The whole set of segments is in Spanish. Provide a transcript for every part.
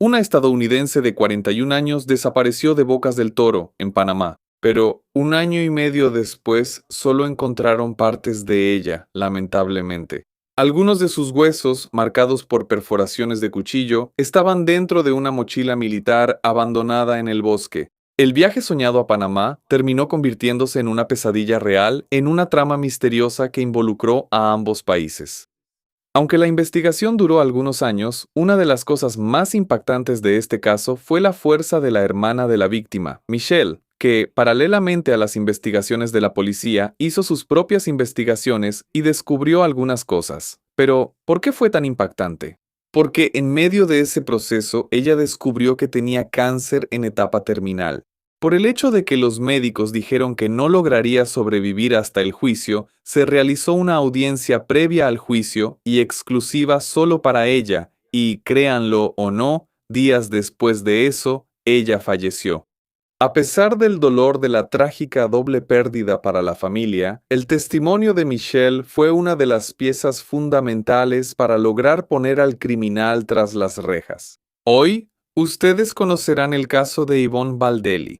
Una estadounidense de 41 años desapareció de Bocas del Toro, en Panamá, pero un año y medio después solo encontraron partes de ella, lamentablemente. Algunos de sus huesos, marcados por perforaciones de cuchillo, estaban dentro de una mochila militar abandonada en el bosque. El viaje soñado a Panamá terminó convirtiéndose en una pesadilla real en una trama misteriosa que involucró a ambos países. Aunque la investigación duró algunos años, una de las cosas más impactantes de este caso fue la fuerza de la hermana de la víctima, Michelle, que, paralelamente a las investigaciones de la policía, hizo sus propias investigaciones y descubrió algunas cosas. Pero, ¿por qué fue tan impactante? Porque en medio de ese proceso, ella descubrió que tenía cáncer en etapa terminal. Por el hecho de que los médicos dijeron que no lograría sobrevivir hasta el juicio, se realizó una audiencia previa al juicio y exclusiva solo para ella, y créanlo o no, días después de eso, ella falleció. A pesar del dolor de la trágica doble pérdida para la familia, el testimonio de Michelle fue una de las piezas fundamentales para lograr poner al criminal tras las rejas. Hoy, ustedes conocerán el caso de Yvonne Baldelli.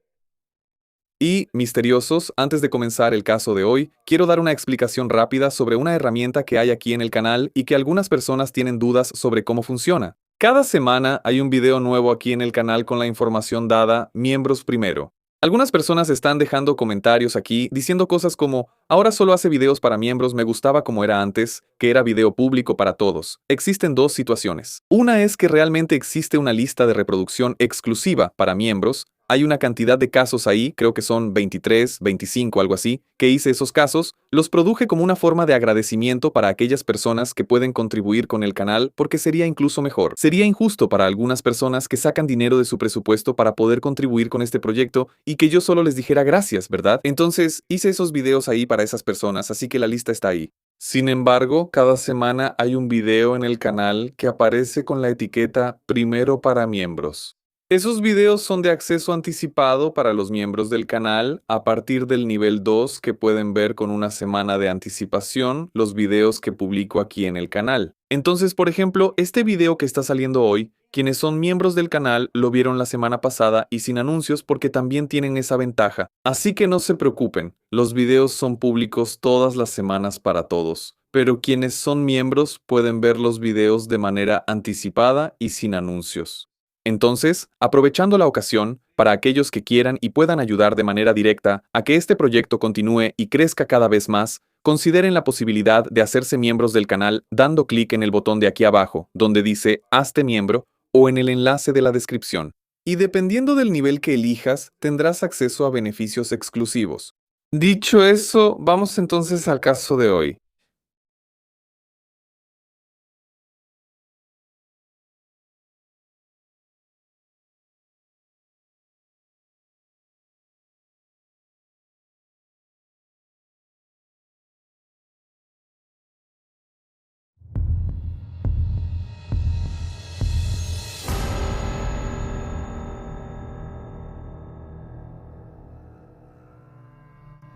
Y, misteriosos, antes de comenzar el caso de hoy, quiero dar una explicación rápida sobre una herramienta que hay aquí en el canal y que algunas personas tienen dudas sobre cómo funciona. Cada semana hay un video nuevo aquí en el canal con la información dada Miembros Primero. Algunas personas están dejando comentarios aquí diciendo cosas como: ahora solo hace videos para miembros, me gustaba como era antes, que era video público para todos. Existen dos situaciones. Una es que realmente existe una lista de reproducción exclusiva para miembros. Hay una cantidad de casos ahí, creo que son 23, 25, algo así, que hice esos casos, los produje como una forma de agradecimiento para aquellas personas que pueden contribuir con el canal porque sería incluso mejor. Sería injusto para algunas personas que sacan dinero de su presupuesto para poder contribuir con este proyecto y que yo solo les dijera gracias, ¿verdad? Entonces hice esos videos ahí para esas personas, así que la lista está ahí. Sin embargo, cada semana hay un video en el canal que aparece con la etiqueta Primero para miembros. Esos videos son de acceso anticipado para los miembros del canal a partir del nivel 2 que pueden ver con una semana de anticipación los videos que publico aquí en el canal. Entonces, por ejemplo, este video que está saliendo hoy, quienes son miembros del canal lo vieron la semana pasada y sin anuncios porque también tienen esa ventaja. Así que no se preocupen, los videos son públicos todas las semanas para todos. Pero quienes son miembros pueden ver los videos de manera anticipada y sin anuncios. Entonces, aprovechando la ocasión, para aquellos que quieran y puedan ayudar de manera directa a que este proyecto continúe y crezca cada vez más, consideren la posibilidad de hacerse miembros del canal dando clic en el botón de aquí abajo, donde dice Hazte miembro, o en el enlace de la descripción. Y dependiendo del nivel que elijas, tendrás acceso a beneficios exclusivos. Dicho eso, vamos entonces al caso de hoy.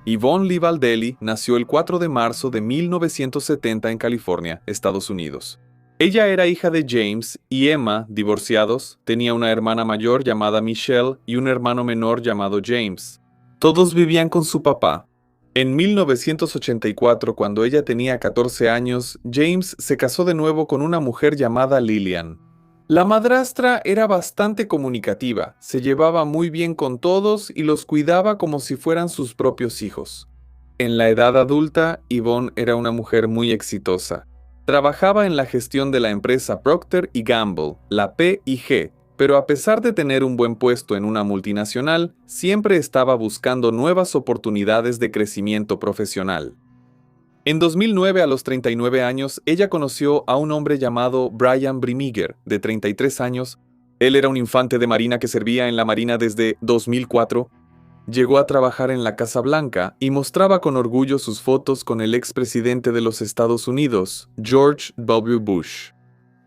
Yvonne Lee Baldelli nació el 4 de marzo de 1970 en California, Estados Unidos. Ella era hija de James y Emma, divorciados, tenía una hermana mayor llamada Michelle y un hermano menor llamado James. Todos vivían con su papá. En 1984, cuando ella tenía 14 años, James se casó de nuevo con una mujer llamada Lillian. La madrastra era bastante comunicativa, se llevaba muy bien con todos y los cuidaba como si fueran sus propios hijos. En la edad adulta, Yvonne era una mujer muy exitosa. Trabajaba en la gestión de la empresa Procter y Gamble, la P&G, pero a pesar de tener un buen puesto en una multinacional, siempre estaba buscando nuevas oportunidades de crecimiento profesional. En 2009, a los 39 años, ella conoció a un hombre llamado Brian Brimiger, de 33 años. Él era un infante de marina que servía en la marina desde 2004. Llegó a trabajar en la Casa Blanca y mostraba con orgullo sus fotos con el expresidente de los Estados Unidos, George W. Bush.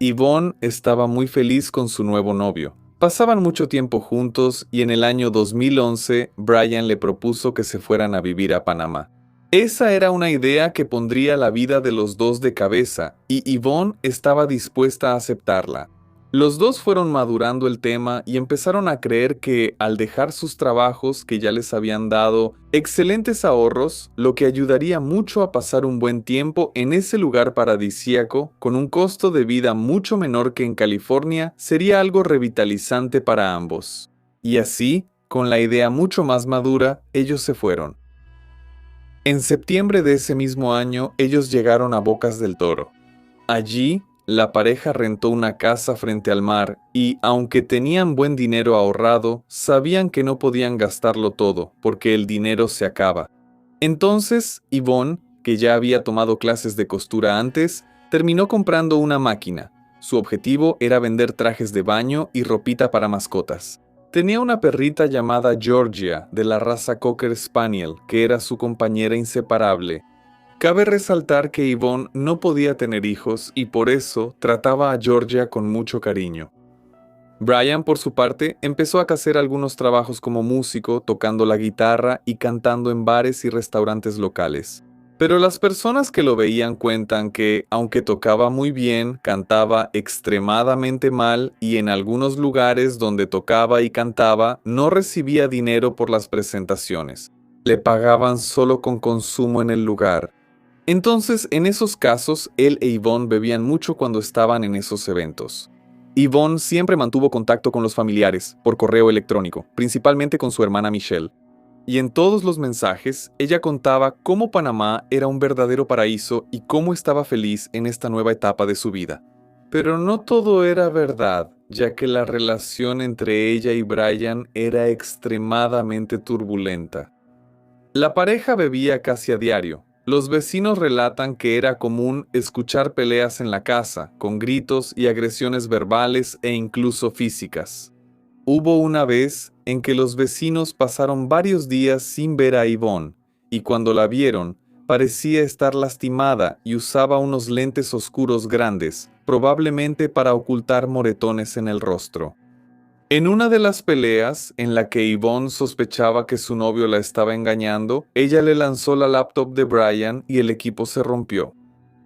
Yvonne estaba muy feliz con su nuevo novio. Pasaban mucho tiempo juntos y en el año 2011, Brian le propuso que se fueran a vivir a Panamá. Esa era una idea que pondría la vida de los dos de cabeza, y Yvonne estaba dispuesta a aceptarla. Los dos fueron madurando el tema y empezaron a creer que, al dejar sus trabajos que ya les habían dado excelentes ahorros, lo que ayudaría mucho a pasar un buen tiempo en ese lugar paradisíaco, con un costo de vida mucho menor que en California, sería algo revitalizante para ambos. Y así, con la idea mucho más madura, ellos se fueron. En septiembre de ese mismo año, ellos llegaron a Bocas del Toro. Allí, la pareja rentó una casa frente al mar y, aunque tenían buen dinero ahorrado, sabían que no podían gastarlo todo, porque el dinero se acaba. Entonces, Yvonne, que ya había tomado clases de costura antes, terminó comprando una máquina. Su objetivo era vender trajes de baño y ropita para mascotas. Tenía una perrita llamada Georgia, de la raza Cocker Spaniel, que era su compañera inseparable. Cabe resaltar que Yvonne no podía tener hijos y por eso trataba a Georgia con mucho cariño. Brian, por su parte, empezó a hacer algunos trabajos como músico, tocando la guitarra y cantando en bares y restaurantes locales. Pero las personas que lo veían cuentan que, aunque tocaba muy bien, cantaba extremadamente mal y en algunos lugares donde tocaba y cantaba no recibía dinero por las presentaciones. Le pagaban solo con consumo en el lugar. Entonces, en esos casos, él e Yvonne bebían mucho cuando estaban en esos eventos. Yvonne siempre mantuvo contacto con los familiares, por correo electrónico, principalmente con su hermana Michelle. Y en todos los mensajes, ella contaba cómo Panamá era un verdadero paraíso y cómo estaba feliz en esta nueva etapa de su vida. Pero no todo era verdad, ya que la relación entre ella y Brian era extremadamente turbulenta. La pareja bebía casi a diario. Los vecinos relatan que era común escuchar peleas en la casa, con gritos y agresiones verbales e incluso físicas. Hubo una vez en que los vecinos pasaron varios días sin ver a Yvonne, y cuando la vieron, parecía estar lastimada y usaba unos lentes oscuros grandes, probablemente para ocultar moretones en el rostro. En una de las peleas, en la que Yvonne sospechaba que su novio la estaba engañando, ella le lanzó la laptop de Brian y el equipo se rompió.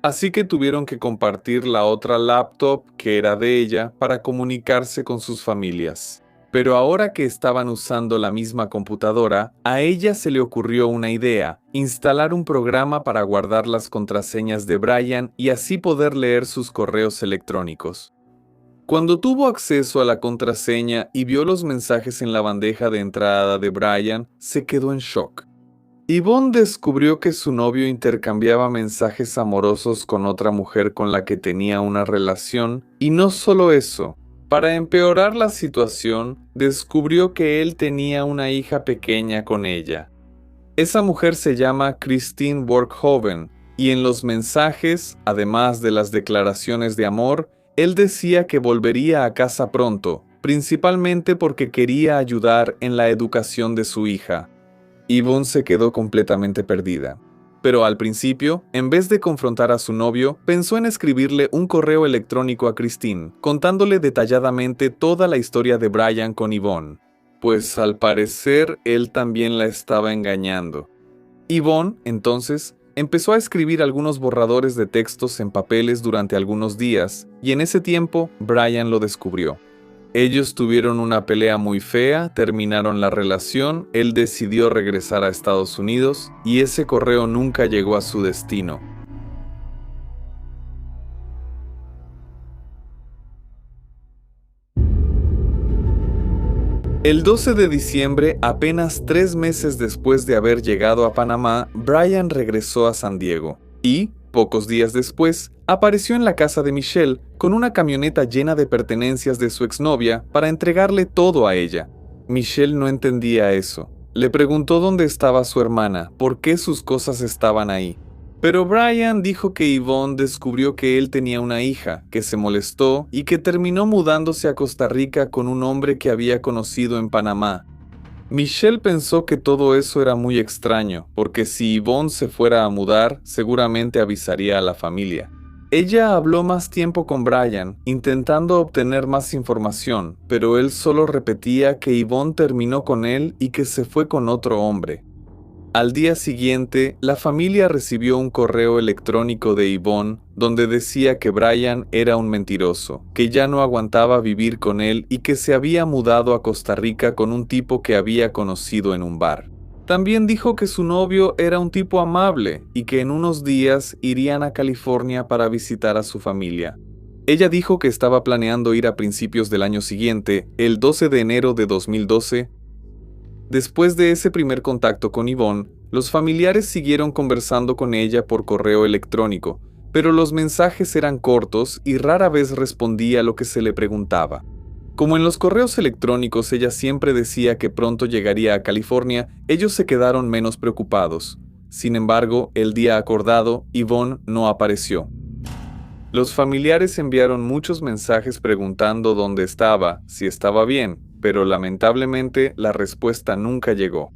Así que tuvieron que compartir la otra laptop, que era de ella, para comunicarse con sus familias. Pero ahora que estaban usando la misma computadora, a ella se le ocurrió una idea: instalar un programa para guardar las contraseñas de Brian y así poder leer sus correos electrónicos. Cuando tuvo acceso a la contraseña y vio los mensajes en la bandeja de entrada de Brian, se quedó en shock. Yvonne descubrió que su novio intercambiaba mensajes amorosos con otra mujer con la que tenía una relación, y no solo eso. Para empeorar la situación, descubrió que él tenía una hija pequeña con ella. Esa mujer se llama Christine Borghoven, y en los mensajes, además de las declaraciones de amor, él decía que volvería a casa pronto, principalmente porque quería ayudar en la educación de su hija. Yvonne se quedó completamente perdida. Pero al principio, en vez de confrontar a su novio, pensó en escribirle un correo electrónico a Christine, contándole detalladamente toda la historia de Brian con Yvonne. Pues al parecer, él también la estaba engañando. Yvonne, entonces, empezó a escribir algunos borradores de textos en papeles durante algunos días, y en ese tiempo, Brian lo descubrió. Ellos tuvieron una pelea muy fea, terminaron la relación, él decidió regresar a Estados Unidos, y ese correo nunca llegó a su destino. El 12 de diciembre, apenas 3 meses después de haber llegado a Panamá, Brian regresó a San Diego y, pocos días después, apareció en la casa de Michelle con una camioneta llena de pertenencias de su exnovia para entregarle todo a ella. Michelle no entendía eso. Le preguntó dónde estaba su hermana, por qué sus cosas estaban ahí. Pero Brian dijo que Yvonne descubrió que él tenía una hija, que se molestó y que terminó mudándose a Costa Rica con un hombre que había conocido en Panamá. Michelle pensó que todo eso era muy extraño, porque si Yvonne se fuera a mudar, seguramente avisaría a la familia. Ella habló más tiempo con Brian, intentando obtener más información, pero él solo repetía que Yvonne terminó con él y que se fue con otro hombre. Al día siguiente, la familia recibió un correo electrónico de Yvonne donde decía que Brian era un mentiroso, que ya no aguantaba vivir con él y que se había mudado a Costa Rica con un tipo que había conocido en un bar. También dijo que su novio era un tipo amable y que en unos días irían a California para visitar a su familia. Ella dijo que estaba planeando ir a principios del año siguiente, el 12 de enero de 2012. Después de ese primer contacto con Yvonne, los familiares siguieron conversando con ella por correo electrónico, pero los mensajes eran cortos y rara vez respondía a lo que se le preguntaba. Como en los correos electrónicos ella siempre decía que pronto llegaría a California, ellos se quedaron menos preocupados. Sin embargo, el día acordado, Yvonne no apareció. Los familiares enviaron muchos mensajes preguntando dónde estaba, si estaba bien, pero lamentablemente la respuesta nunca llegó.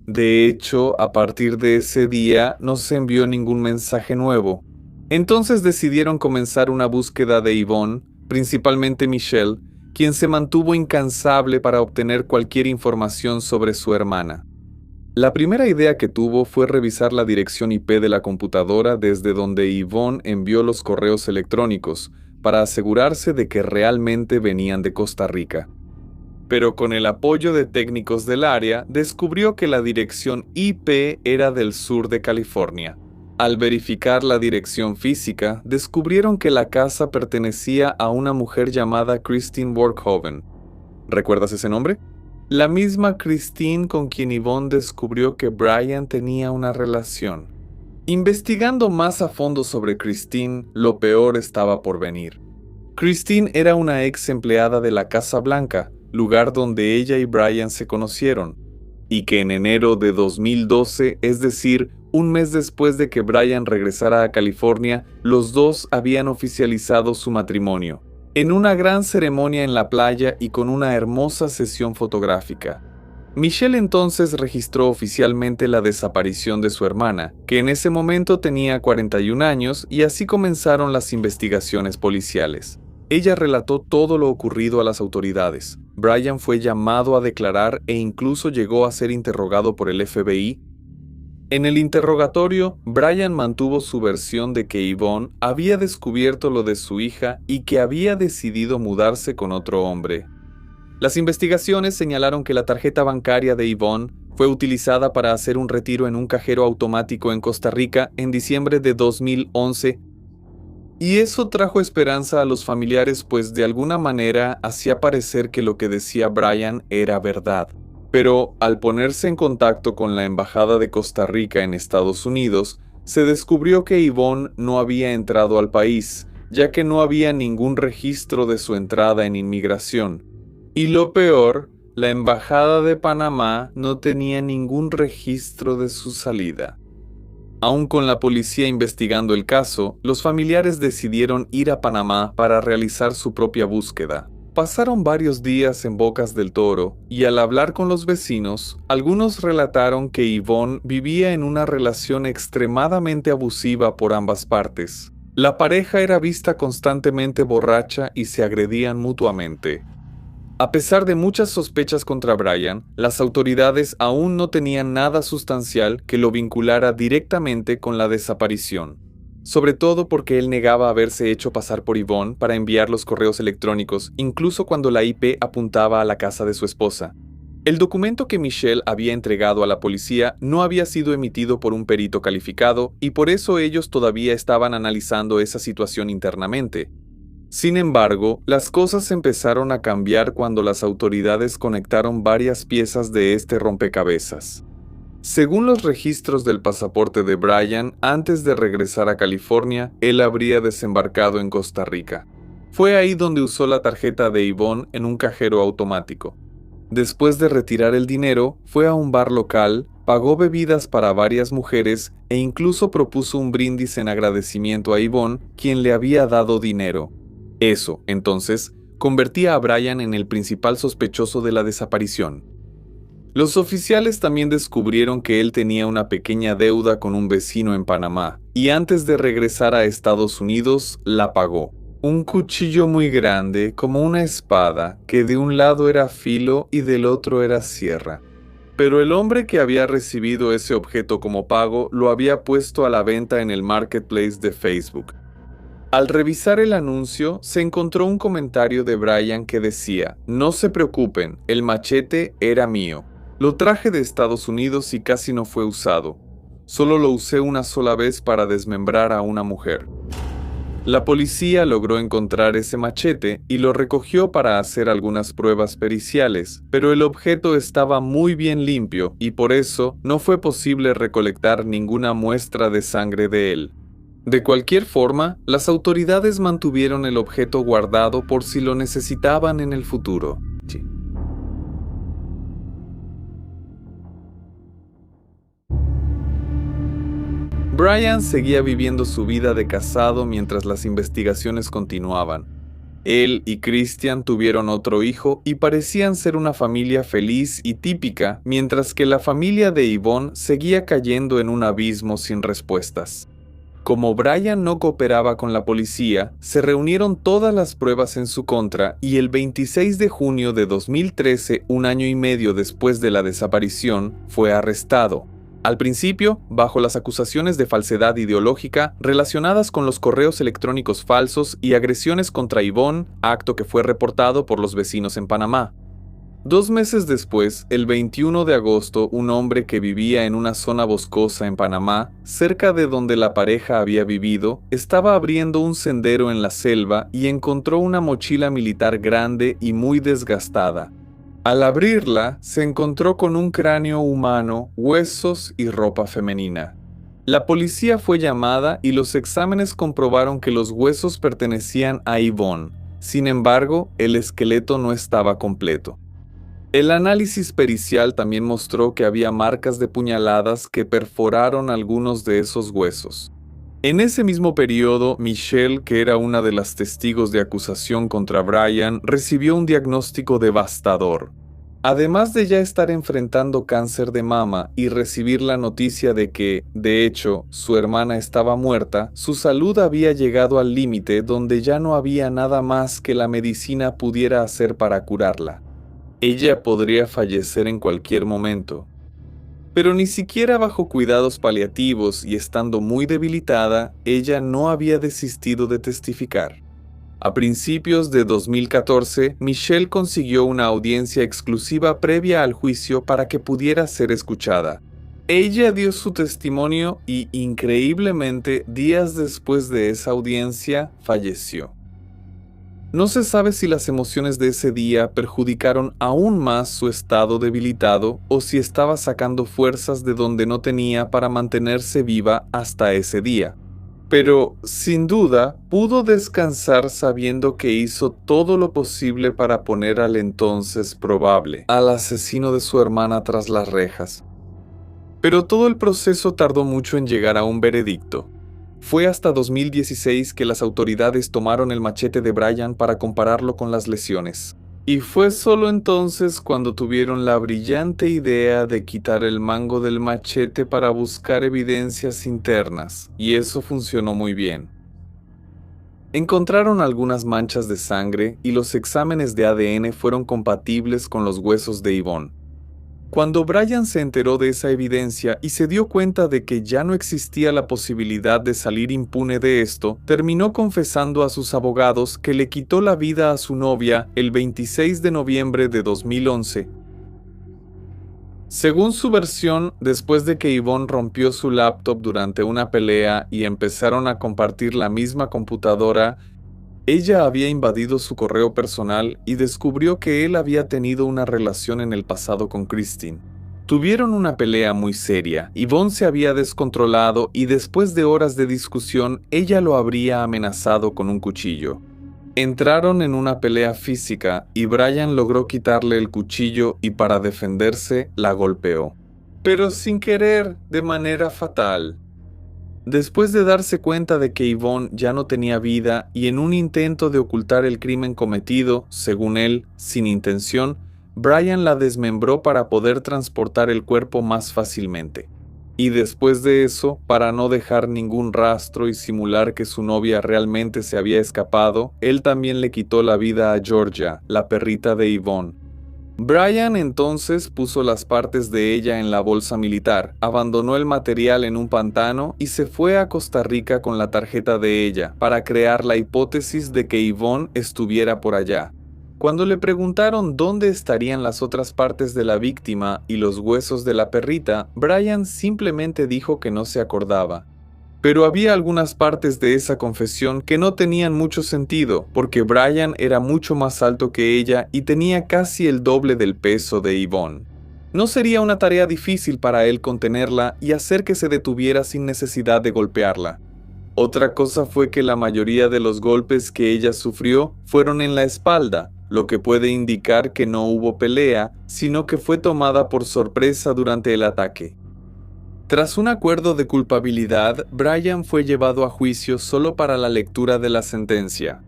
De hecho, a partir de ese día no se envió ningún mensaje nuevo. Entonces decidieron comenzar una búsqueda de Yvonne, principalmente Michelle, quien se mantuvo incansable para obtener cualquier información sobre su hermana. La primera idea que tuvo fue revisar la dirección IP de la computadora desde donde Yvonne envió los correos electrónicos para asegurarse de que realmente venían de Costa Rica. Pero con el apoyo de técnicos del área, descubrió que la dirección IP era del sur de California. Al verificar la dirección física, descubrieron que la casa pertenecía a una mujer llamada Christine Workhoven. ¿Recuerdas ese nombre? La misma Christine con quien Yvonne descubrió que Brian tenía una relación. Investigando más a fondo sobre Christine, lo peor estaba por venir. Christine era una ex empleada de la Casa Blanca, lugar donde ella y Brian se conocieron, y que en enero de 2012, es decir, un mes después de que Brian regresara a California, los dos habían oficializado su matrimonio, en una gran ceremonia en la playa y con una hermosa sesión fotográfica. Michelle entonces registró oficialmente la desaparición de su hermana, que en ese momento tenía 41 años, y así comenzaron las investigaciones policiales. Ella relató todo lo ocurrido a las autoridades. Brian fue llamado a declarar e incluso llegó a ser interrogado por el FBI. En el interrogatorio, Brian mantuvo su versión de que Yvonne había descubierto lo de su hija y que había decidido mudarse con otro hombre. Las investigaciones señalaron que la tarjeta bancaria de Yvonne fue utilizada para hacer un retiro en un cajero automático en Costa Rica en diciembre de 2011. Y eso trajo esperanza a los familiares, pues de alguna manera hacía parecer que lo que decía Brian era verdad. Pero al ponerse en contacto con la Embajada de Costa Rica en Estados Unidos, se descubrió que Yvonne no había entrado al país, ya que no había ningún registro de su entrada en inmigración. Y lo peor, la Embajada de Panamá no tenía ningún registro de su salida. Aún con la policía investigando el caso, los familiares decidieron ir a Panamá para realizar su propia búsqueda. Pasaron varios días en Bocas del Toro y al hablar con los vecinos, algunos relataron que Yvonne vivía en una relación extremadamente abusiva por ambas partes. La pareja era vista constantemente borracha y se agredían mutuamente. A pesar de muchas sospechas contra Brian, las autoridades aún no tenían nada sustancial que lo vinculara directamente con la desaparición, sobre todo porque él negaba haberse hecho pasar por Yvonne para enviar los correos electrónicos, incluso cuando la IP apuntaba a la casa de su esposa. El documento que Michelle había entregado a la policía no había sido emitido por un perito calificado y por eso ellos todavía estaban analizando esa situación internamente. Sin embargo, las cosas empezaron a cambiar cuando las autoridades conectaron varias piezas de este rompecabezas. Según los registros del pasaporte de Brian, antes de regresar a California, él habría desembarcado en Costa Rica. Fue ahí donde usó la tarjeta de Yvonne en un cajero automático. Después de retirar el dinero, fue a un bar local, pagó bebidas para varias mujeres e incluso propuso un brindis en agradecimiento a Yvonne, quien le había dado dinero. Eso, entonces, convertía a Brian en el principal sospechoso de la desaparición. Los oficiales también descubrieron que él tenía una pequeña deuda con un vecino en Panamá, y antes de regresar a Estados Unidos, la pagó. Un cuchillo muy grande, como una espada, que de un lado era filo y del otro era sierra. Pero el hombre que había recibido ese objeto como pago lo había puesto a la venta en el marketplace de Facebook. Al revisar el anuncio, se encontró un comentario de Brian que decía: "No se preocupen, el machete era mío. Lo traje de Estados Unidos y casi no fue usado. Solo lo usé una sola vez para desmembrar a una mujer". La policía logró encontrar ese machete y lo recogió para hacer algunas pruebas periciales, pero el objeto estaba muy bien limpio y por eso no fue posible recolectar ninguna muestra de sangre de él. De cualquier forma, las autoridades mantuvieron el objeto guardado por si lo necesitaban en el futuro. Sí. Brian seguía viviendo su vida de casado mientras las investigaciones continuaban. Él y Christian tuvieron otro hijo y parecían ser una familia feliz y típica, mientras que la familia de Yvonne seguía cayendo en un abismo sin respuestas. Como Brian no cooperaba con la policía, se reunieron todas las pruebas en su contra y el 26 de junio de 2013, un año y medio después de la desaparición, fue arrestado. Al principio, bajo las acusaciones de falsedad ideológica relacionadas con los correos electrónicos falsos y agresiones contra Yvonne, acto que fue reportado por los vecinos en Panamá. 2 meses después, el 21 de agosto, un hombre que vivía en una zona boscosa en Panamá, cerca de donde la pareja había vivido, estaba abriendo un sendero en la selva y encontró una mochila militar grande y muy desgastada. Al abrirla, se encontró con un cráneo humano, huesos y ropa femenina. La policía fue llamada y los exámenes comprobaron que los huesos pertenecían a Yvonne. Sin embargo, el esqueleto no estaba completo. El análisis pericial también mostró que había marcas de puñaladas que perforaron algunos de esos huesos. En ese mismo periodo, Michelle, que era una de las testigos de acusación contra Brian, recibió un diagnóstico devastador. Además de ya estar enfrentando cáncer de mama y recibir la noticia de que, de hecho, su hermana estaba muerta, su salud había llegado al límite donde ya no había nada más que la medicina pudiera hacer para curarla. Ella podría fallecer en cualquier momento. Pero ni siquiera bajo cuidados paliativos y estando muy debilitada, ella no había desistido de testificar. A principios de 2014, Michelle consiguió una audiencia exclusiva previa al juicio para que pudiera ser escuchada. Ella dio su testimonio y, increíblemente, días después de esa audiencia, falleció. No se sabe si las emociones de ese día perjudicaron aún más su estado debilitado o si estaba sacando fuerzas de donde no tenía para mantenerse viva hasta ese día. Pero, sin duda, pudo descansar sabiendo que hizo todo lo posible para poner al entonces probable al asesino de su hermana tras las rejas. Pero todo el proceso tardó mucho en llegar a un veredicto. Fue hasta 2016 que las autoridades tomaron el machete de Brian para compararlo con las lesiones. Y fue solo entonces cuando tuvieron la brillante idea de quitar el mango del machete para buscar evidencias internas, y eso funcionó muy bien. Encontraron algunas manchas de sangre y los exámenes de ADN fueron compatibles con los huesos de Yvonne. Cuando Brian se enteró de esa evidencia y se dio cuenta de que ya no existía la posibilidad de salir impune de esto, terminó confesando a sus abogados que le quitó la vida a su novia el 26 de noviembre de 2011. Según su versión, después de que Yvonne rompió su laptop durante una pelea y empezaron a compartir la misma computadora, ella había invadido su correo personal y descubrió que él había tenido una relación en el pasado con Christine. Tuvieron una pelea muy seria, Yvonne se había descontrolado y después de horas de discusión, ella lo habría amenazado con un cuchillo. Entraron en una pelea física y Brian logró quitarle el cuchillo y para defenderse la golpeó. Pero sin querer, de manera fatal. Después de darse cuenta de que Yvonne ya no tenía vida y en un intento de ocultar el crimen cometido, según él, sin intención, Brian la desmembró para poder transportar el cuerpo más fácilmente. Y después de eso, para no dejar ningún rastro y simular que su novia realmente se había escapado, él también le quitó la vida a Georgia, la perrita de Yvonne. Brian entonces puso las partes de ella en la bolsa militar, abandonó el material en un pantano y se fue a Costa Rica con la tarjeta de ella para crear la hipótesis de que Yvonne estuviera por allá. Cuando le preguntaron dónde estarían las otras partes de la víctima y los huesos de la perrita, Brian simplemente dijo que no se acordaba. Pero había algunas partes de esa confesión que no tenían mucho sentido, porque Brian era mucho más alto que ella y tenía casi el doble del peso de Yvonne. No sería una tarea difícil para él contenerla y hacer que se detuviera sin necesidad de golpearla. Otra cosa fue que la mayoría de los golpes que ella sufrió fueron en la espalda, lo que puede indicar que no hubo pelea, sino que fue tomada por sorpresa durante el ataque. Tras un acuerdo de culpabilidad, Brian fue llevado a juicio solo para la lectura de la sentencia.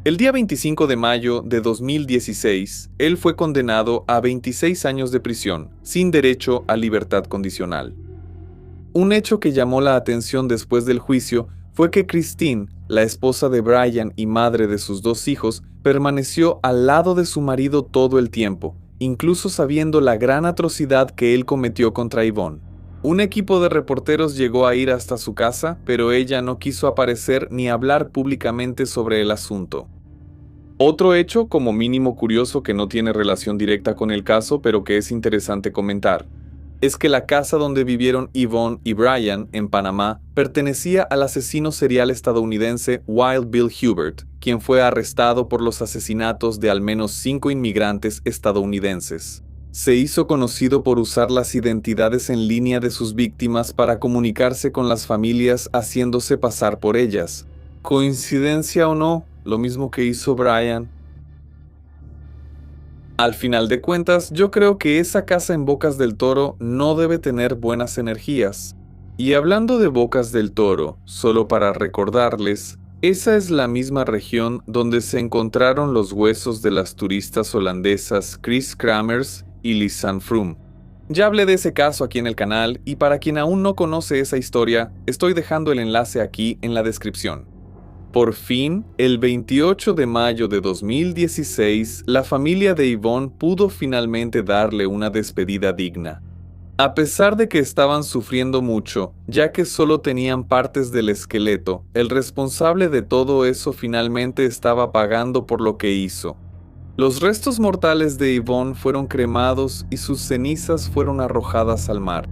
El día 25 de mayo de 2016, él fue condenado a 26 años de prisión, sin derecho a libertad condicional. Un hecho que llamó la atención después del juicio fue que Christine, la esposa de Brian y madre de sus 2 hijos, permaneció al lado de su marido todo el tiempo, incluso sabiendo la gran atrocidad que él cometió contra Yvonne. Un equipo de reporteros llegó a ir hasta su casa, pero ella no quiso aparecer ni hablar públicamente sobre el asunto. Otro hecho, como mínimo curioso, que no tiene relación directa con el caso, pero que es interesante comentar, es que la casa donde vivieron Yvonne y Brian, en Panamá, pertenecía al asesino serial estadounidense Wild Bill Hubert, quien fue arrestado por los asesinatos de al menos 5 inmigrantes estadounidenses. Se hizo conocido por usar las identidades en línea de sus víctimas para comunicarse con las familias haciéndose pasar por ellas. ¿Coincidencia o no? Lo mismo que hizo Brian. Al final de cuentas, yo creo que esa casa en Bocas del Toro no debe tener buenas energías. Y hablando de Bocas del Toro, solo para recordarles, esa es la misma región donde se encontraron los huesos de las turistas holandesas Chris Kramers y Lisanne Froome. Ya hablé de ese caso aquí en el canal y para quien aún no conoce esa historia, estoy dejando el enlace aquí en la descripción. Por fin, el 28 de mayo de 2016, la familia de Yvonne pudo finalmente darle una despedida digna. A pesar de que estaban sufriendo mucho, ya que solo tenían partes del esqueleto, el responsable de todo eso finalmente estaba pagando por lo que hizo. Los restos mortales de Yvonne fueron cremados y sus cenizas fueron arrojadas al mar.